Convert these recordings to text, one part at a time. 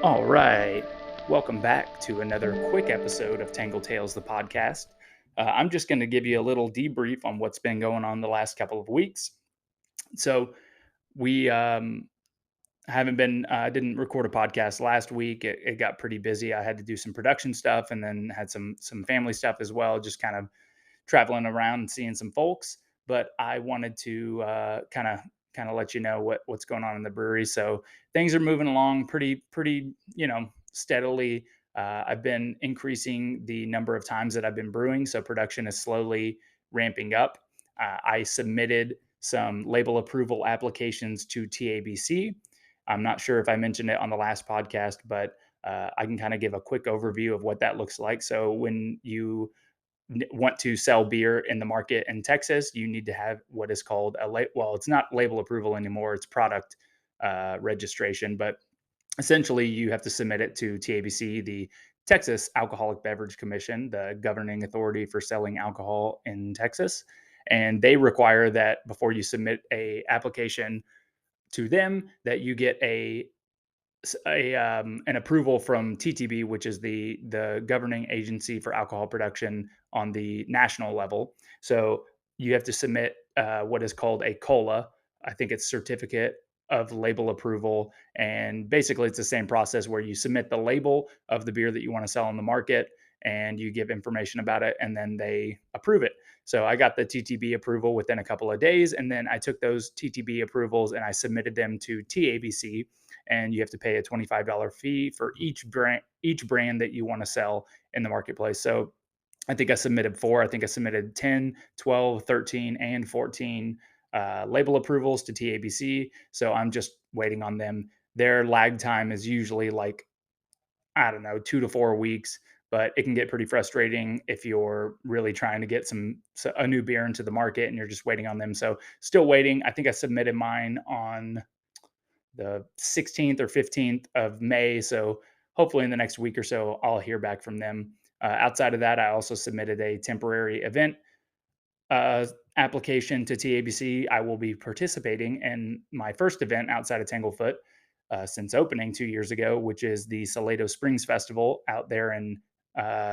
All right. Welcome back to another quick episode of Tangle Tales, the podcast. I'm just going to give you a little debrief on what's been going on the last couple of weeks. So, we haven't been, didn't record a podcast last week. It got pretty busy. I had to do some production stuff and then had some family stuff as well, just kind of traveling around and seeing some folks. But I wanted to kind of let you know what's going on in the brewery. So things are moving along pretty steadily. I've been increasing the number of times that I've been brewing, so production is slowly ramping up. I submitted some label approval applications to TABC. I'm not sure if I mentioned it on the last podcast, but I can kind of give a quick overview of what that looks like. So when you want to sell beer in the market in Texas, you need to have what is called well, it's not label approval anymore; it's product registration. But essentially, you have to submit it to TABC, the Texas Alcoholic Beverage Commission, the governing authority for selling alcohol in Texas, and they require that before you submit a application to them, that you get an approval from TTB, which is the governing agency for alcohol production on the national level. So you have to submit what is called a COLA. I think it's certificate of label approval, and basically it's the same process where you submit the label of the beer that you want to sell on the market, and you give information about it, and then they approve it. So I got the TTB approval within a couple of days, and then I took those TTB approvals and I submitted them to TABC, and you have to pay a $25 fee for each brand that you want to sell in the marketplace. So I think I submitted four. I think I submitted 10, 12, 13, and 14 label approvals to TABC. So I'm just waiting on them. Their lag time is usually like, I don't know, 2 to 4 weeks, but it can get pretty frustrating if you're really trying to get a new beer into the market and you're just waiting on them. So still waiting. I think I submitted mine on the 16th or 15th of May. So hopefully in the next week or so, I'll hear back from them. Outside of that, I also submitted a temporary event uh, application to TABC. I will be participating in my first event outside of Tanglefoot since opening 2 years ago, which is the Salado Springs Festival out there in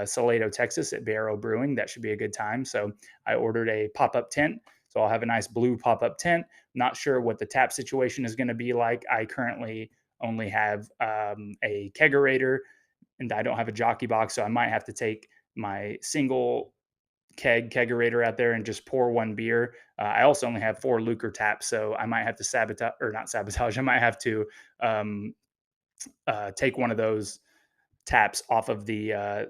Salado, Texas at Barrow Brewing. That should be a good time. So I ordered a pop up tent. So I'll have a nice blue pop up tent. Not sure what the tap situation is going to be like. I currently only have a kegerator and I don't have a jockey box. So I might have to take my single kegerator out there and just pour one beer. I also only have four Lucre taps, so I might have to sabotage or not sabotage. I might have to um, take one of those taps off of the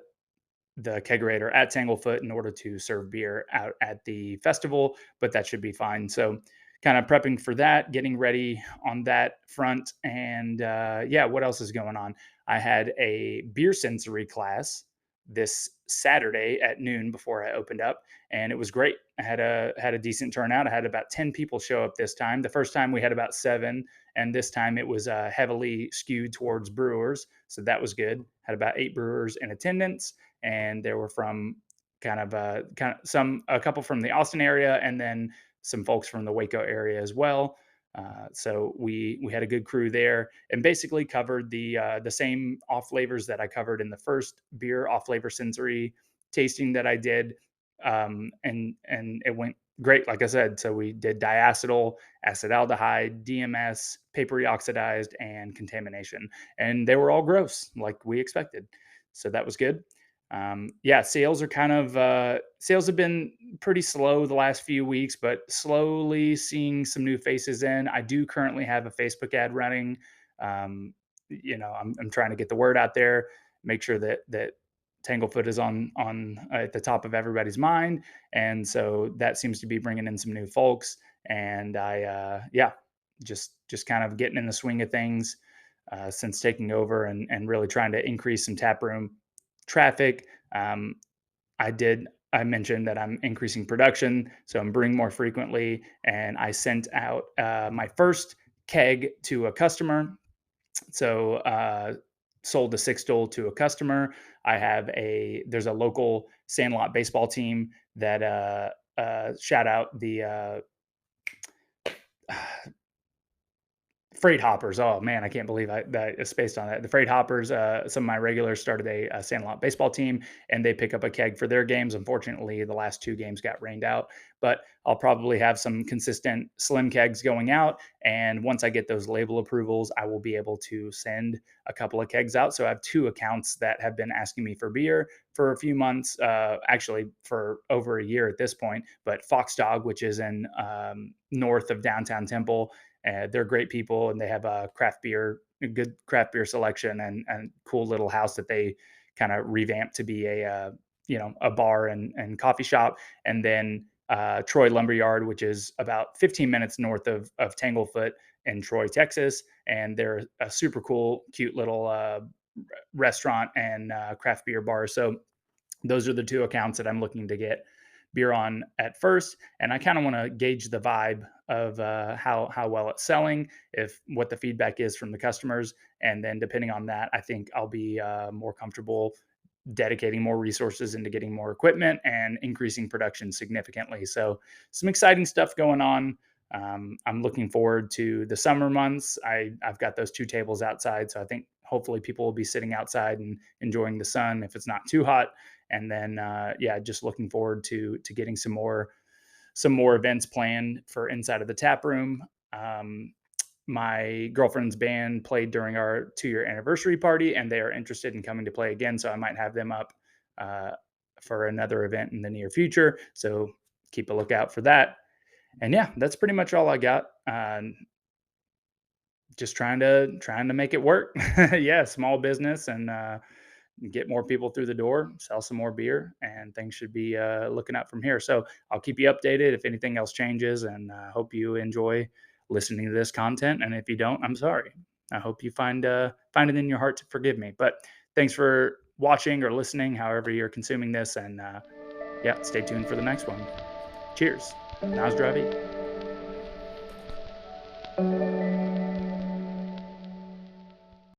kegerator at Tanglefoot in order to serve beer out at the festival, but that should be fine. So, kind of prepping for that, getting ready on that front, and yeah, what else is going on? I had a beer sensory class this Saturday at noon before I opened up, and it was great. I had a decent turnout. I had about 10 people show up this time. The first time we had about seven, and this time it was heavily skewed towards brewers, so that was good. Had about 8 brewers in attendance, and they were from a couple from the Austin area, and then some folks from the Waco area as well. So we had a good crew there, and basically covered the same off flavors that I covered in the first beer off flavor sensory tasting that I did, and it went great. Like I said, so we did diacetyl, acetaldehyde, DMS, papery oxidized, and contamination, and they were all gross, like we expected. So that was good. Yeah, sales have been pretty slow the last few weeks, but slowly seeing some new faces in. I do currently have a Facebook ad running. I'm trying to get the word out there, make sure that Tanglefoot is on at the top of everybody's mind, and so that seems to be bringing in some new folks. And yeah, just kind of getting in the swing of things since taking over, and really trying to increase some tap room traffic. Um, I mentioned that I'm increasing production, so I'm brewing more frequently, and I sent out my first keg to a customer. So sold the six stole to a customer. There's a local Sandlot baseball team that shout out the Freight hoppers. Oh man, I can't believe that is based on that. The freight hoppers. Some of my regulars started a Sandlot baseball team, and they pick up a keg for their games. Unfortunately, the last two games got rained out, but I'll probably have some consistent slim kegs going out. And once I get those label approvals, I will be able to send a couple of kegs out. So I have two accounts that have been asking me for beer for a few months, actually for over a year at this point. But Fox Dog, which is in north of downtown Temple, they're great people, and they have a good craft beer selection, and cool little house that they kind of revamped to be a bar and coffee shop. And then Troy Lumberyard, which is about 15 minutes north of Tanglefoot in Troy, Texas, and they're a super cool, cute little restaurant and craft beer bar. So those are the two accounts that I'm looking to get beer on at first, and I kind of want to gauge the vibe of how well it's selling, if what the feedback is from the customers, and then depending on that, I think I'll be more comfortable dedicating more resources into getting more equipment and increasing production significantly. So some exciting stuff going on. I'm looking forward to the summer months. I've got those two tables outside, so I think hopefully people will be sitting outside and enjoying the sun if it's not too hot. And then yeah, just looking forward to getting some more events planned for inside of the tap room. My girlfriend's band played during our 2-year anniversary party, and they are interested in coming to play again. So I might have them up uh, for another event in the near future. So keep a lookout for that. And yeah, that's pretty much all I got. Just trying to make it work. Yeah, small business, and get more people through the door, sell some more beer, and things should be looking up from here. So I'll keep you updated if anything else changes, and hope you enjoy listening to this content. And if you don't, I'm sorry. I hope you find it in your heart to forgive me. But thanks for watching or listening, however you're consuming this, and yeah, stay tuned for the next one. Cheers. Na Zdraví.